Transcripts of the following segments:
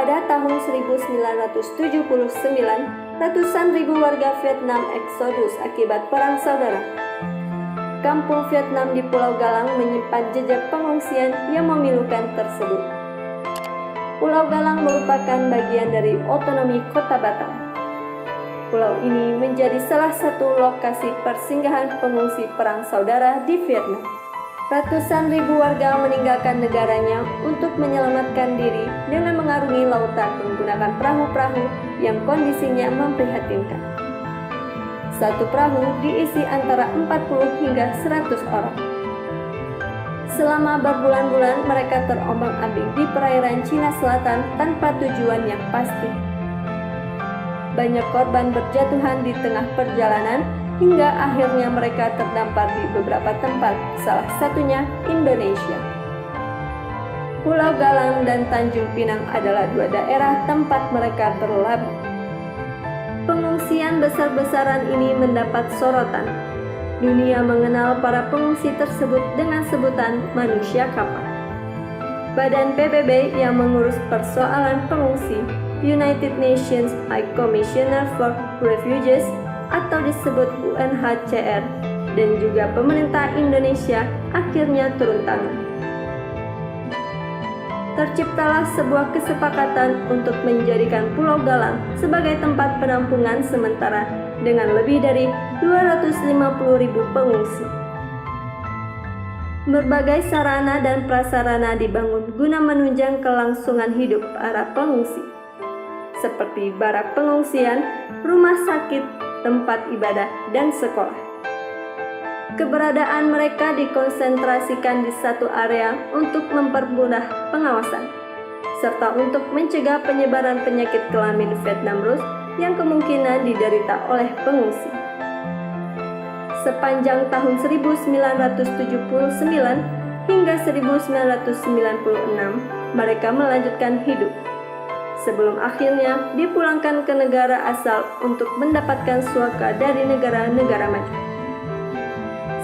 Pada tahun 1979, ratusan ribu warga Vietnam eksodus akibat Perang Saudara. Kampung Vietnam di Pulau Galang menyimpan jejak pengungsian yang memilukan tersebut. Pulau Galang merupakan bagian dari otonomi Kota Batam. Pulau ini menjadi salah satu lokasi persinggahan pengungsi Perang Saudara di Vietnam. Ratusan ribu warga meninggalkan negaranya untuk menyelamatkan diri dengan mengarungi lautan menggunakan perahu-perahu yang kondisinya memprihatinkan. Satu perahu diisi antara 40 hingga 100 orang. Selama berbulan-bulan mereka terombang-ambing di perairan Cina Selatan tanpa tujuan yang pasti. Banyak korban berjatuhan di tengah perjalanan hingga akhirnya mereka terdampar di beberapa tempat, salah satunya Indonesia. Pulau Galang dan Tanjung Pinang adalah dua daerah tempat mereka berlabuh. Pengungsian besar-besaran ini mendapat sorotan. Dunia mengenal para pengungsi tersebut dengan sebutan manusia kapal. Badan PBB yang mengurus persoalan pengungsi, United Nations High Commissioner for Refugees atau disebut UNHCR, dan juga pemerintah Indonesia akhirnya turun tangan. Terciptalah sebuah kesepakatan untuk menjadikan Pulau Galang sebagai tempat penampungan sementara dengan lebih dari 250.000 pengungsi. Berbagai sarana dan prasarana dibangun guna menunjang kelangsungan hidup para pengungsi, seperti barak pengungsian, rumah sakit, tempat ibadah, dan sekolah. Keberadaan mereka dikonsentrasikan di satu area untuk mempermudah pengawasan, serta untuk mencegah penyebaran penyakit kelamin Vietnam Rus yang kemungkinan diderita oleh pengungsi. Sepanjang tahun 1979 hingga 1996, mereka melanjutkan hidup, sebelum akhirnya dipulangkan ke negara asal untuk mendapatkan suaka dari negara-negara maju.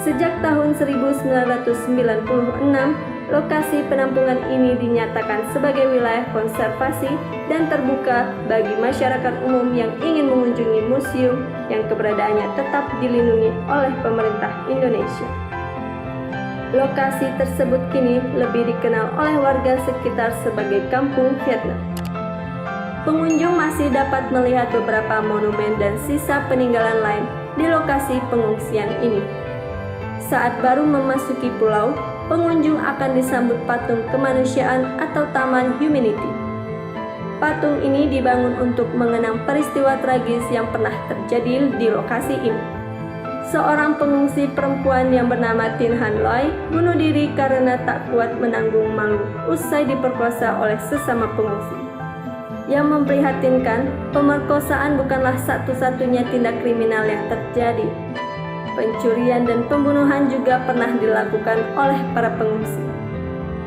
Sejak tahun 1996, lokasi penampungan ini dinyatakan sebagai wilayah konservasi dan terbuka bagi masyarakat umum yang ingin mengunjungi museum yang keberadaannya tetap dilindungi oleh pemerintah Indonesia. Lokasi tersebut kini lebih dikenal oleh warga sekitar sebagai Kampung Vietnam. Pengunjung masih dapat melihat beberapa monumen dan sisa peninggalan lain di lokasi pengungsian ini. Saat baru memasuki pulau, pengunjung akan disambut patung kemanusiaan atau Taman Humanity. Patung ini dibangun untuk mengenang peristiwa tragis yang pernah terjadi di lokasi ini. Seorang pengungsi perempuan yang bernama Tin Han Loy bunuh diri karena tak kuat menanggung malu usai diperkosa oleh sesama pengungsi. Yang memprihatinkan, pemerkosaan bukanlah satu-satunya tindak kriminal yang terjadi. Pencurian dan pembunuhan juga pernah dilakukan oleh para pengungsi.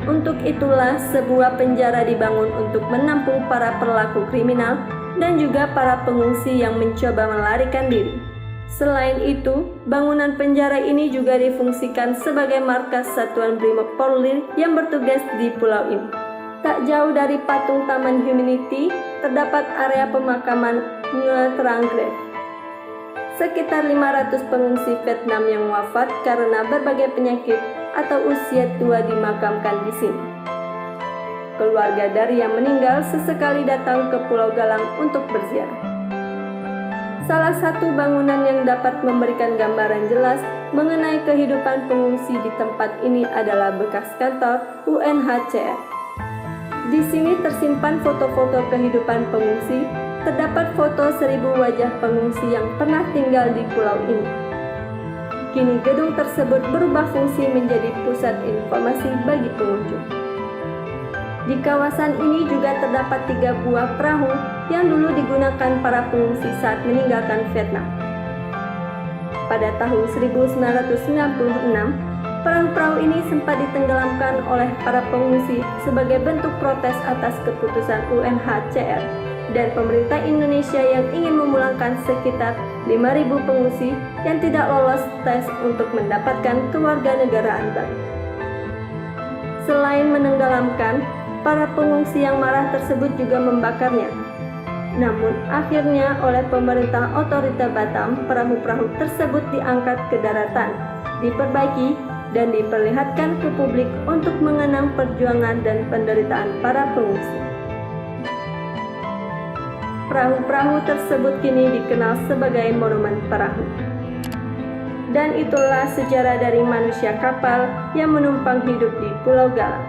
Untuk itulah sebuah penjara dibangun untuk menampung para pelaku kriminal dan juga para pengungsi yang mencoba melarikan diri. Selain itu, bangunan penjara ini juga difungsikan sebagai markas Satuan Brimob Polri yang bertugas di pulau ini. Tak jauh dari patung Taman Humanity, terdapat area pemakaman Nga Trang Grave. Sekitar 500 pengungsi Vietnam yang wafat karena berbagai penyakit atau usia tua dimakamkan di sini. Keluarga dari yang meninggal sesekali datang ke Pulau Galang untuk berziarah. Salah satu bangunan yang dapat memberikan gambaran jelas mengenai kehidupan pengungsi di tempat ini adalah bekas kantor UNHCR. Di sini tersimpan foto-foto kehidupan pengungsi. Terdapat foto 1000 wajah pengungsi yang pernah tinggal di pulau ini. Kini gedung tersebut berubah fungsi menjadi pusat informasi bagi pengunjung. Di kawasan ini juga terdapat 3 buah perahu yang dulu digunakan para pengungsi saat meninggalkan Vietnam. Pada tahun 1996, perahu-perahu ini sempat ditenggelamkan oleh para pengungsi sebagai bentuk protes atas keputusan UNHCR dan pemerintah Indonesia yang ingin memulangkan sekitar 5.000 pengungsi yang tidak lolos tes untuk mendapatkan kewarganegaraan baru. Selain menenggelamkan, Para pengungsi yang marah tersebut juga membakarnya. Namun akhirnya oleh pemerintah otorita Batam, perahu-perahu tersebut diangkat ke daratan, diperbaiki, dan diperlihatkan ke publik untuk mengenang perjuangan dan penderitaan para pengungsi. Perahu-perahu tersebut kini dikenal sebagai monumen perahu. Dan itulah sejarah dari manusia kapal yang menumpang hidup di Pulau Galang.